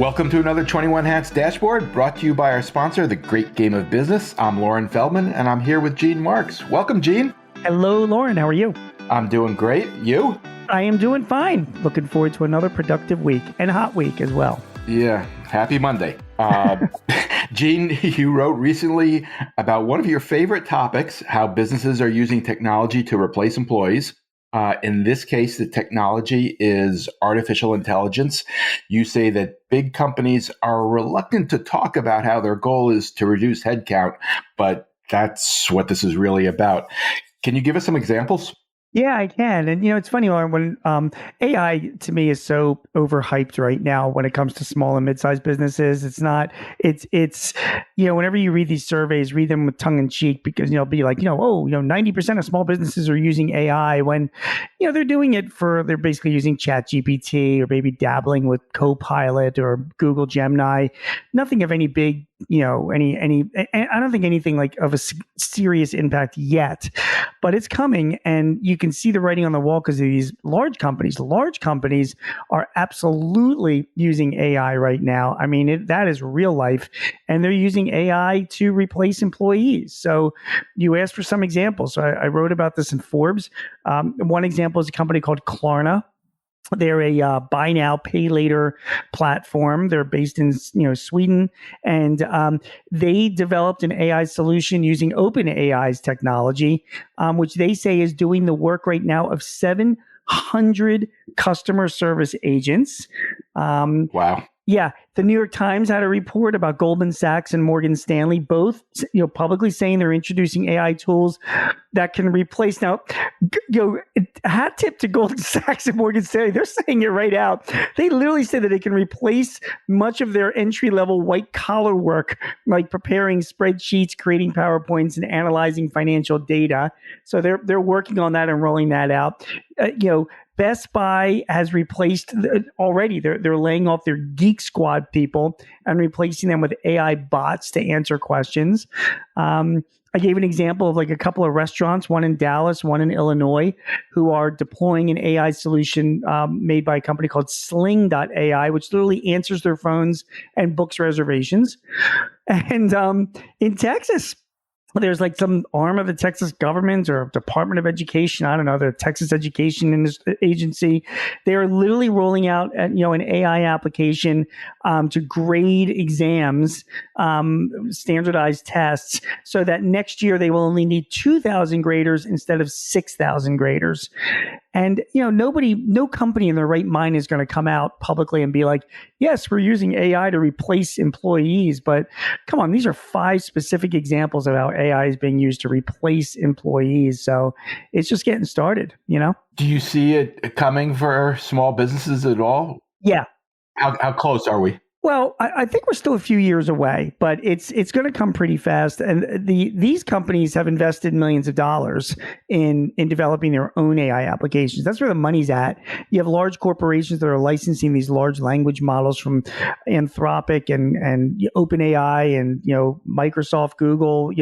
Welcome to another 21 Hats Dashboard, brought to you by our sponsor, The Great Game of Business. I'm Lauren Feldman, and I'm here with Gene Marks. Welcome, Gene. Hello, Lauren. How are you? I'm doing great. You? I am doing fine. Looking forward to another productive week and hot week as well. Yeah, happy Monday. Gene, you wrote recently about one of your favorite topics, how businesses are using technology to replace employees. In this case, the technology is artificial intelligence. You say that big companies are reluctant to talk about how their goal is to reduce headcount, but that's what this is really about. Can you give us some examples? Yeah, I can. And, it's funny, Lauren, when AI to me is so overhyped right now when it comes to small and mid-sized businesses. It's whenever you read these surveys, read them with tongue in cheek because, be like, 90% of small businesses are using AI when, they're doing it they're basically using ChatGPT or maybe dabbling with Copilot or Google Gemini. Nothing of any big, I don't think anything like of a serious impact yet, but it's coming, and you can see the writing on the wall because of these large companies. Large companies are absolutely using AI right now. I mean, that is real life, and they're using AI to replace employees. So you asked for some examples. So I wrote about this in Forbes. One example is a company called Klarna. They're a buy now, pay later platform. They're based in Sweden, and they developed an AI solution using OpenAI's technology, which they say is doing the work right now of 700 customer service agents. Wow. Yeah, the New York Times had a report about Goldman Sachs and Morgan Stanley, both publicly saying they're introducing AI tools that can replace. Now, hat tip to Goldman Sachs and Morgan Stanley. They're saying it right out. They literally say that they can replace much of their entry-level white-collar work, like preparing spreadsheets, creating PowerPoints, and analyzing financial data. So they're working on that and rolling that out. Best Buy has replaced already. They're laying off their Geek Squad people and replacing them with AI bots to answer questions. I gave an example of like a couple of restaurants, one in Dallas, one in Illinois, who are deploying an AI solution made by a company called Sling.ai, which literally answers their phones and books reservations. And in Texas, there's like some arm of the Texas government or Department of Education. I don't know, the Texas Education Agency. They are literally rolling out, an AI application to grade exams, standardized tests, so that next year they will only need 2,000 graders instead of 6,000 graders. And, no company in their right mind is going to come out publicly and be like, yes, we're using AI to replace employees. But come on, these are 5 specific examples of how AI is being used to replace employees. So it's just getting started, Do you see it coming for small businesses at all? Yeah. How close are we? Well, I think we're still a few years away, but it's going to come pretty fast. And these companies have invested millions of dollars in developing their own AI applications. That's where the money's at. You have large corporations that are licensing these large language models from Anthropic and OpenAI and Microsoft, Google.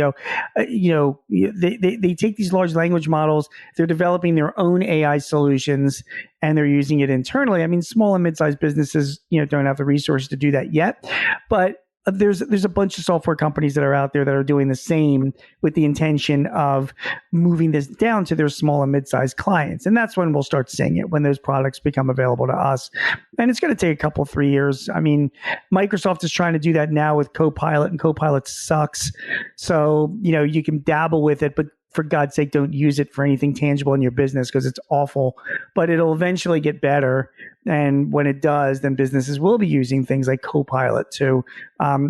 They take these large language models. They're developing their own AI solutions, and they're using it internally. I mean, small and mid-sized businesses, don't have the resources to do that yet, but there's a bunch of software companies that are out there that are doing the same with the intention of moving this down to their small and mid-sized clients. And that's when we'll start seeing it, when those products become available to us. And it's going to take 3 years. I mean, Microsoft is trying to do that now with Copilot, and Copilot sucks. So, you can dabble with it, but for God's sake, don't use it for anything tangible in your business because it's awful, but it'll eventually get better. And when it does, then businesses will be using things like Copilot to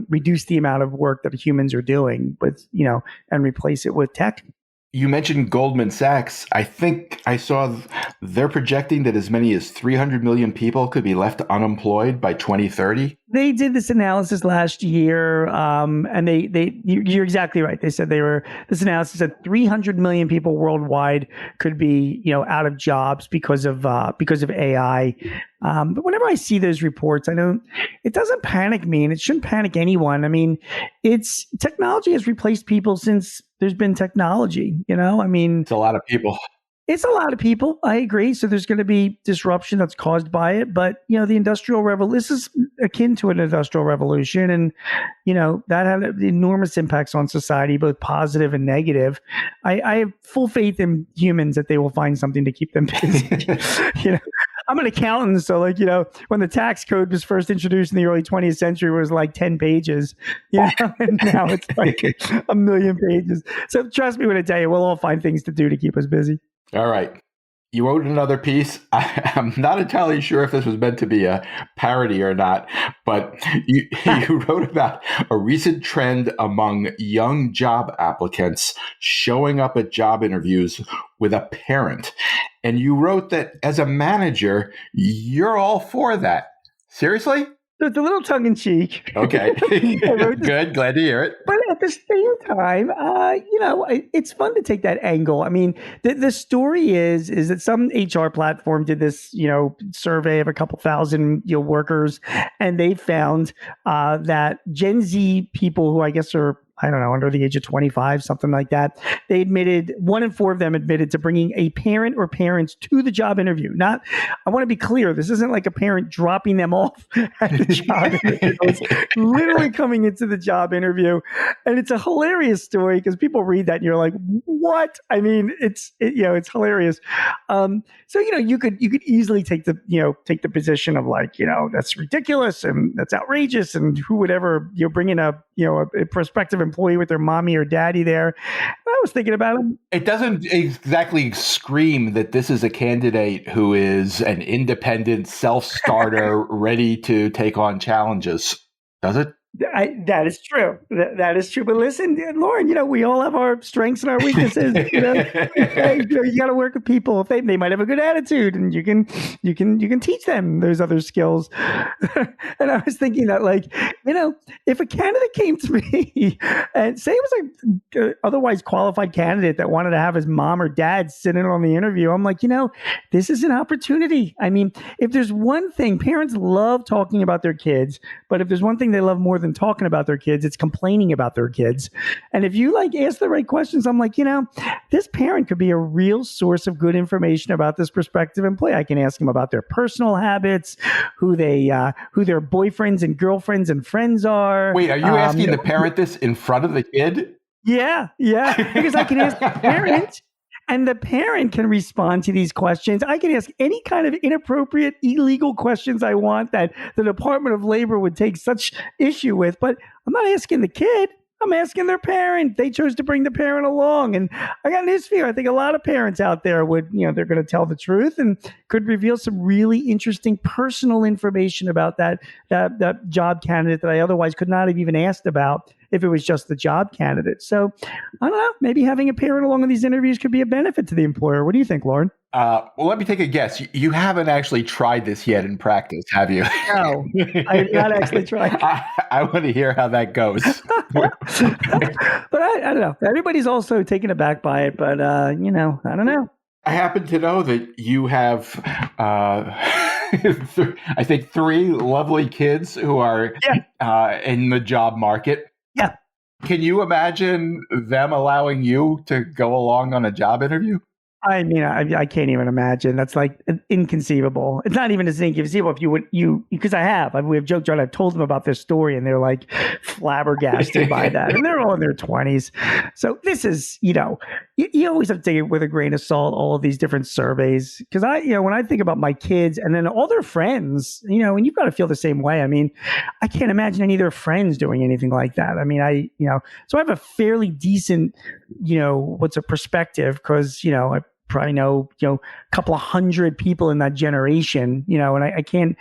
reduce the amount of work that humans are doing and replace it with tech. You mentioned Goldman Sachs. I think I saw they're projecting that as many as 300 million people could be left unemployed by 2030. They did this analysis last year, and you're exactly right. They said this analysis said 300 million people worldwide could be, out of jobs because of AI. But whenever I see those reports, it doesn't panic me, and it shouldn't panic anyone. I mean, technology has replaced people since there's been technology, It's a lot of people. It's a lot of people. I agree. So there's going to be disruption that's caused by it. But, the Industrial Revolution, akin to an industrial revolution, and that had enormous impacts on society, both positive and negative. I have full faith in humans that they will find something to keep them busy. I'm an accountant, so when the tax code was first introduced in the early 20th century, it was like 10 pages, and now it's like a million pages. So trust me when I tell you, we'll all find things to do to keep us busy. All right. You wrote another piece. I'm not entirely sure if this was meant to be a parody or not, but you wrote about a recent trend among young job applicants showing up at job interviews with a parent. And you wrote that as a manager, you're all for that. Seriously? So it's a little tongue-in-cheek. Okay. Good. Glad to hear it. But at the same time, it's fun to take that angle. I mean, the story is that some HR platform did this, survey of a couple thousand workers, and they found that Gen Z people who I guess are, I don't know, under the age of 25, something like that. They admitted, 1 in 4 of them admitted to bringing a parent or parents to the job interview. I want to be clear, this isn't like a parent dropping them off at the job interview. It's literally coming into the job interview. And it's a hilarious story because people read that and you're like, what? I mean, it's hilarious. So, you could easily take the position of that's ridiculous and that's outrageous, and who would ever, bring in a prospective employee with their mommy or daddy there. I was thinking about it. It doesn't exactly scream that this is a candidate who is an independent self-starter ready to take on challenges, does it? That is true. That is true. But listen, Lauren, we all have our strengths and our weaknesses. You got to work with people. If they might have a good attitude, and you can teach them those other skills. And I was thinking that, if a candidate came to me and say it was a otherwise qualified candidate that wanted to have his mom or dad sit in on the interview, I'm like, this is an opportunity. I mean, if there's one thing, parents love talking about their kids, but if there's one thing they love more than talking about their kids, it's complaining about their kids. And if you ask the right questions, I'm like, this parent could be a real source of good information about this prospective employee. I can ask them about their personal habits, who their boyfriends and girlfriends and friends are. Wait, are you asking the parent this in front of the kid? Yeah. Because I can ask the parent, and the parent can respond to these questions. I can ask any kind of inappropriate, illegal questions I want that the Department of Labor would take such issue with. But I'm not asking the kid. I'm asking their parent. They chose to bring the parent along. And I got news for you. I think a lot of parents out there would, they're going to tell the truth and could reveal some really interesting personal information about that job candidate that I otherwise could not have even asked about if it was just the job candidate. So I don't know, maybe having a parent along in these interviews could be a benefit to the employer. What do you think, Lauren? Well, let me take a guess. You haven't actually tried this yet in practice, have you? No, I have not actually tried. I want to hear how that goes. But I don't know. Everybody's also taken aback by it, but, I don't know. I happen to know that you have, I think, 3 lovely kids who are in the job market. Yeah. Can you imagine them allowing you to go along on a job interview? I mean, I can't even imagine. That's inconceivable. It's not even as inconceivable if because we have joked around. I've told them about this story and they're flabbergasted by that. And they're all in their 20s. So this is, you always have to take it with a grain of salt, all of these different surveys. Because when I think about my kids and then all their friends, and you've got to feel the same way. I mean, I can't imagine any of their friends doing anything like that. I mean, so I have a fairly decent, what's a perspective because, I probably know, a couple of hundred people in that generation, and I can't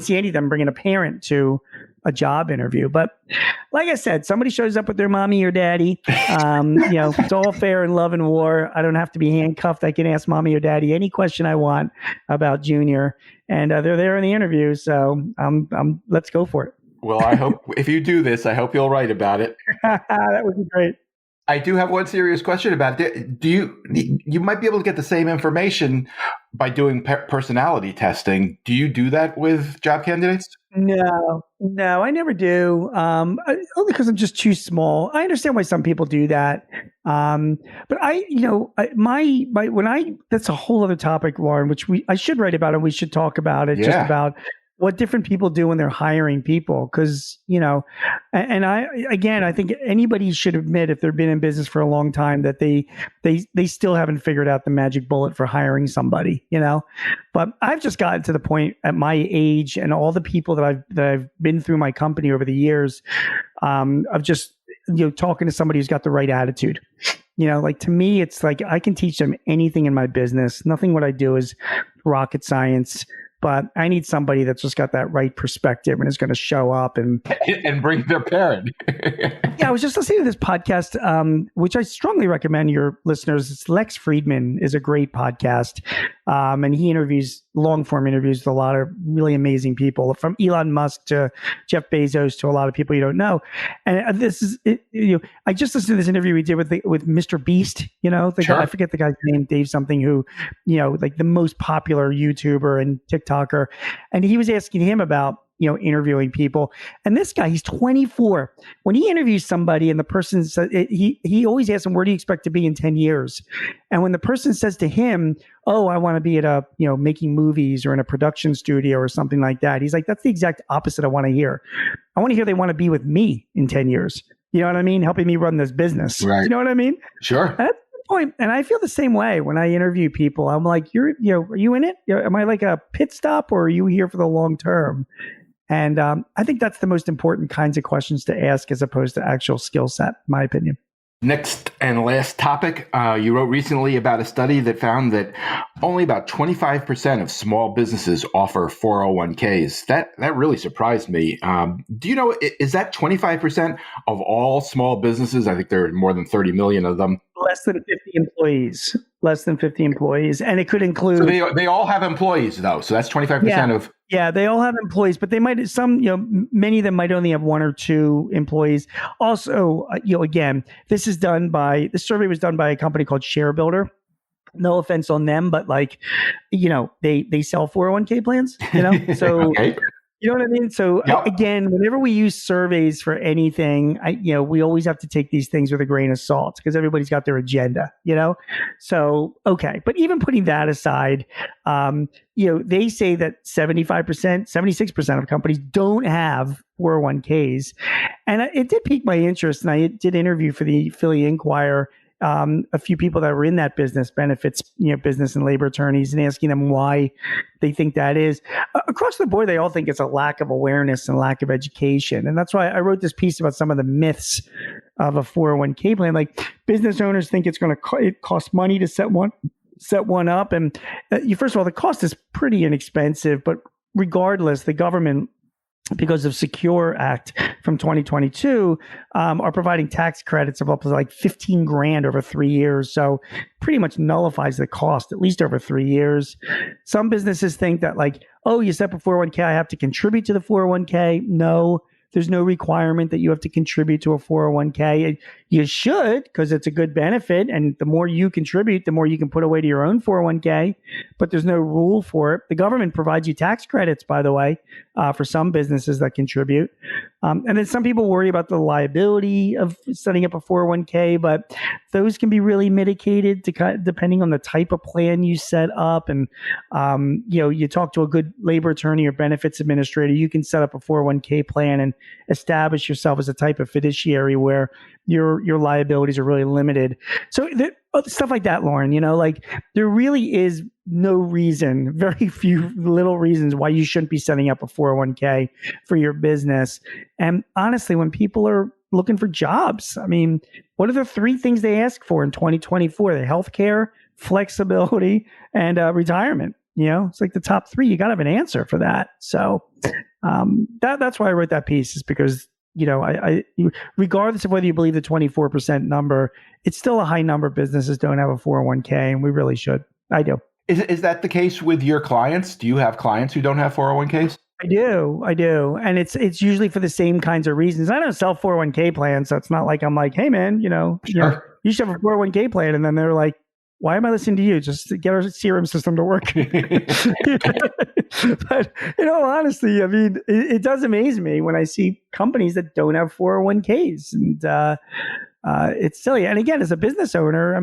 see any of them bringing a parent to a job interview. But like I said, somebody shows up with their mommy or daddy. It's all fair in love and war. I don't have to be handcuffed. I can ask mommy or daddy any question I want about Junior, and they're there in the interview. So let's go for it. Well, I hope if you do this, I hope you'll write about it. That would be great. I do have one serious question about it. Do you might be able to get the same information by doing personality testing? Do you do that with job candidates? No, I never do. Only because I'm just too small. I understand why some people do that. But that's a whole other topic, Lauren, which I should write about and we should talk about it. Yeah. Just about what different people do when they're hiring people. Because, and I think anybody should admit, if they've been in business for a long time, that they still haven't figured out the magic bullet for hiring somebody, But I've just gotten to the point at my age and all the people that I've been through my company over the years, of just, talking to somebody who's got the right attitude. Like, to me, it's like I can teach them anything in my business. Nothing what I do is rocket science, but I need somebody that's just got that right perspective and is going to show up and bring their parent. Yeah, I was just listening to this podcast, which I strongly recommend your listeners. It's Lex Friedman is a great podcast, and he interviews long form interviews with a lot of really amazing people, from Elon Musk to Jeff Bezos to a lot of people you don't know. And this is, I just listened to this interview we did with Mr. Beast. The Sure. guy, I forget the guy's name, Dave something, who, like the most popular YouTuber and TikToker, and he was asking him about interviewing people. And this guy, he's 24. When he interviews somebody and the person says, he always asks them, where do you expect to be in 10 years? And when the person says to him, oh, I want to be at a, making movies or in a production studio or something like that, he's like, that's the exact opposite I want to hear. I want to hear they want to be with me in 10 years. You know what I mean? Helping me run this business. Right. You know what I mean? Sure. That's the point. And I feel the same way when I interview people. I'm like, are you in it? Am I like a pit stop, or are you here for the long term? And I think that's the most important kinds of questions to ask, as opposed to actual skill set, in my opinion. Next and last topic, you wrote recently about a study that found that only about 25% of small businesses offer 401ks. That really surprised me. Do you know, is that 25% of all small businesses? I think there are more than 30 million of them. Less than 50 employees. Less than 50 employees. And it could include... So they all have employees, though. So that's 25% of... Yeah, they all have employees, but they might, many of them might only have one or two employees. Also, again, this survey was done by a company called ShareBuilder. No offense on them, but they sell 401k plans, so... Okay. You know what I mean? So Yep. Again, whenever we use surveys for anything, we always have to take these things with a grain of salt, because everybody's got their agenda, So, okay. But even putting that aside, they say that 75%, 76% of companies don't have 401ks. And it did pique my interest. And I did interview for the Philly Inquirer a few people that were in that business benefits, business and labor attorneys, and asking them why they think that is. Across the board, they all think it's a lack of awareness and lack of education. And that's why I wrote this piece about some of the myths of a 401k plan. Like, business owners think it costs money to set one up. And first of all, the cost is pretty inexpensive, but regardless, the government, because of Secure Act from 2022, are providing tax credits of up to like $15,000 over 3 years. So pretty much nullifies the cost, at least over 3 years. Some businesses think that you set up a 401k, I have to contribute to the 401k. No, there's no requirement that you have to contribute to a 401k. You should, because it's a good benefit. And the more you contribute, the more you can put away to your own 401k. But there's no rule for it. The government provides you tax credits, by the way, for some businesses that contribute. And then some people worry about the liability of setting up a 401k, but those can be really mitigated depending on the type of plan you set up. And, you talk to a good labor attorney or benefits administrator, you can set up a 401k plan and establish yourself as a type of fiduciary where your liabilities are really limited. So stuff like that, Lauren, there really is no reason, very few little reasons why you shouldn't be setting up a 401k for your business. And honestly, when people are looking for jobs, what are the three things they ask for in 2024? The healthcare, flexibility, and retirement. It's like the top three. You got to have an answer for that. So that's why I wrote that piece, is because I regardless of whether you believe the 24% number, it's still a high number of businesses don't have a 401k, and we really should. I do. Is that the case with your clients? Do you have clients who don't have 401ks? I do. And it's usually for the same kinds of reasons. I don't sell 401k plans, so it's not like I'm like, hey man, Sure. You should have a 401k plan. And then they're like, why am I listening to you? Just to get our CRM system to work. But honestly, it does amaze me when I see companies that don't have 401ks, and it's silly. And again, as a business owner,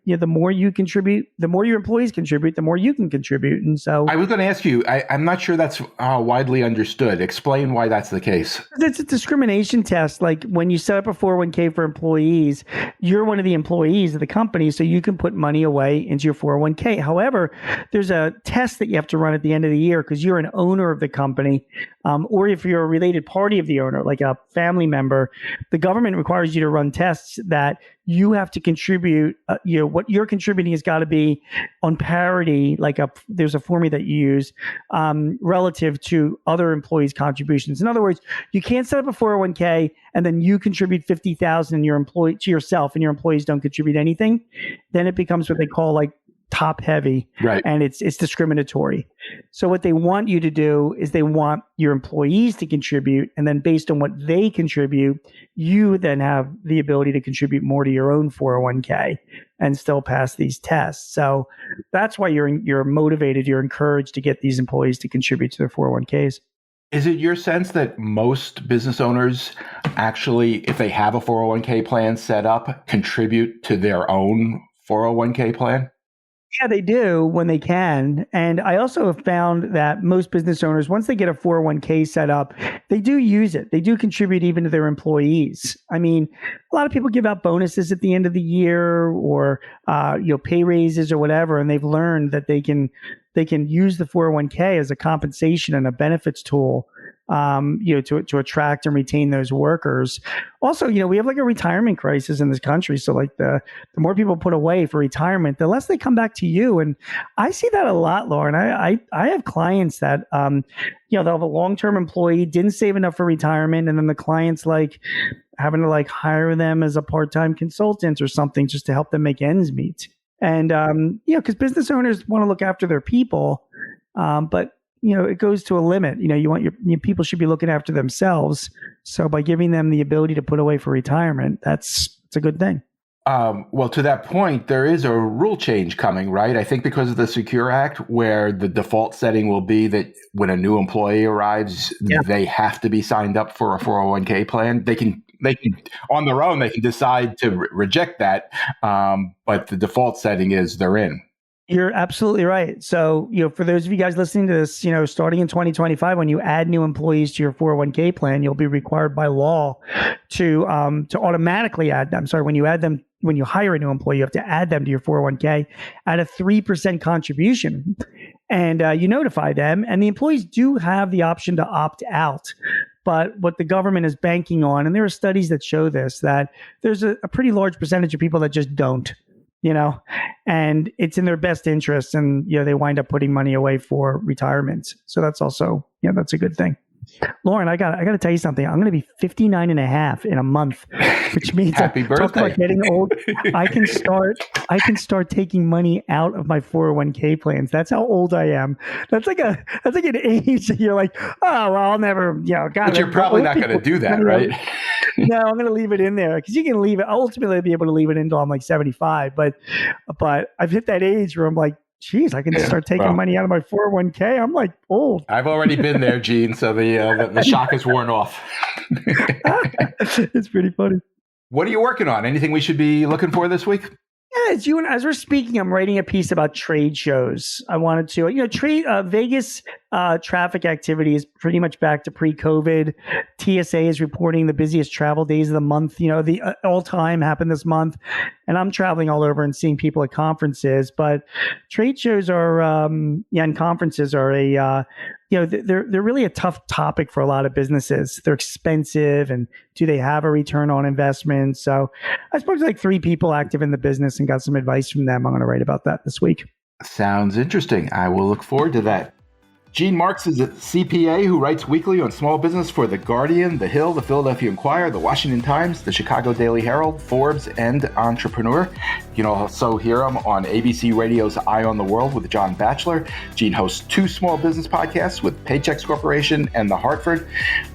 the more you contribute, the more your employees contribute, the more you can contribute. And so I was going to ask you, I'm not sure that's widely understood. Explain why that's the case. It's a discrimination test. Like when you set up a 401k for employees, you're one of the employees of the company, so you can put money away into your 401k. However, there's a test that you have to run at the end of the year because you're an owner of the company, or if you're a related party of the owner, like a family member, the government requires you to run tests that you have to contribute. What you're contributing has got to be on parity. There's a formula that you use relative to other employees' contributions. In other words, you can't set up a 401k and then you contribute $50,000 to yourself, and your employees don't contribute anything. Then it becomes what they call like top heavy, right? And it's discriminatory. So what they want you to do is they want your employees to contribute, and then based on what they contribute, you then have the ability to contribute more to your own 401k and still pass these tests. So that's why you're motivated, you're encouraged to get these employees to contribute to their 401ks. Is it your sense that most business owners actually, if they have a 401k plan set up, contribute to their own 401k plan? Yeah, they do when they can. And I also have found that most business owners, once they get a 401k set up, they do use it. They do contribute even to their employees. I mean, a lot of people give out bonuses at the end of the year or pay raises or whatever, and they've learned that they can use the 401k as a compensation and a benefits tool to attract and retain those workers. Also, we have like a retirement crisis in this country. So like the more people put away for retirement, the less they come back to you. And I see that a lot, Lauren. I have clients that, they'll have a long-term employee, didn't save enough for retirement. And then the client's like having to like hire them as a part-time consultant or something just to help them make ends meet. And, because business owners want to look after their people, but it goes to a limit. You want your people should be looking after themselves. So by giving them the ability to put away for retirement, it's a good thing. Well, to that point, there is a rule change coming, right? I think because of the Secure Act, where the default setting will be that when a new employee arrives, they have to be signed up for a 401k plan. They can on their own, they can decide to reject that. But the default setting is they're in. You're absolutely right. So, for those of you guys listening to this, starting in 2025, when you add new employees to your 401k plan, you'll be required by law to automatically add them. Sorry, when you hire a new employee, you have to add them to your 401k at a 3% contribution, and you notify them. And the employees do have the option to opt out. But what the government is banking on, and there are studies that show this, that there's a pretty large percentage of people that just don't. And it's in their best interest, and they wind up putting money away for retirement. So that's also, that's a good thing. Lauren, I got to tell you something. I'm going to be 59 and a half in a month, which means happy birthday. Talk about getting old. I can start taking money out of my 401k plans. That's how old I am. That's like an age that you're like, oh, well, I'll never, God. But you're probably not going to do that, right? No, I'm going to leave it in there because you can leave it. I'll ultimately be able to leave it until I'm like 75. But I've hit that age where I'm like, geez, I can start taking money out of my 401k. I'm like old. I've already been there, Gene. So the shock is worn off. It's pretty funny. What are you working on? Anything we should be looking for this week? Yeah, as we're speaking, I'm writing a piece about trade shows. I wanted to, Vegas traffic activity is pretty much back to pre-COVID. TSA is reporting the busiest travel days of the month. The all-time happened this month, and I'm traveling all over and seeing people at conferences. But trade shows are, and conferences are they're really a tough topic for a lot of businesses. They're expensive, and do they have a return on investment? So I spoke to like 3 people active in the business and got some advice from them. I'm going to write about that this week. Sounds interesting. I will look forward to that. Gene Marks is a CPA who writes weekly on small business for The Guardian, The Hill, The Philadelphia Inquirer, The Washington Times, The Chicago Daily Herald, Forbes, and Entrepreneur. You can also hear him on ABC Radio's Eye on the World with John Batchelor. Gene hosts 2 small business podcasts with Paychex Corporation and The Hartford.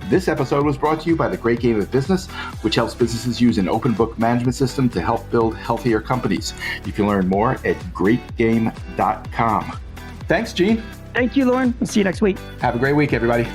This episode was brought to you by The Great Game of Business, which helps businesses use an open book management system to help build healthier companies. You can learn more at greatgame.com. Thanks, Gene. Thank you, Lauren. We'll see you next week. Have a great week, everybody.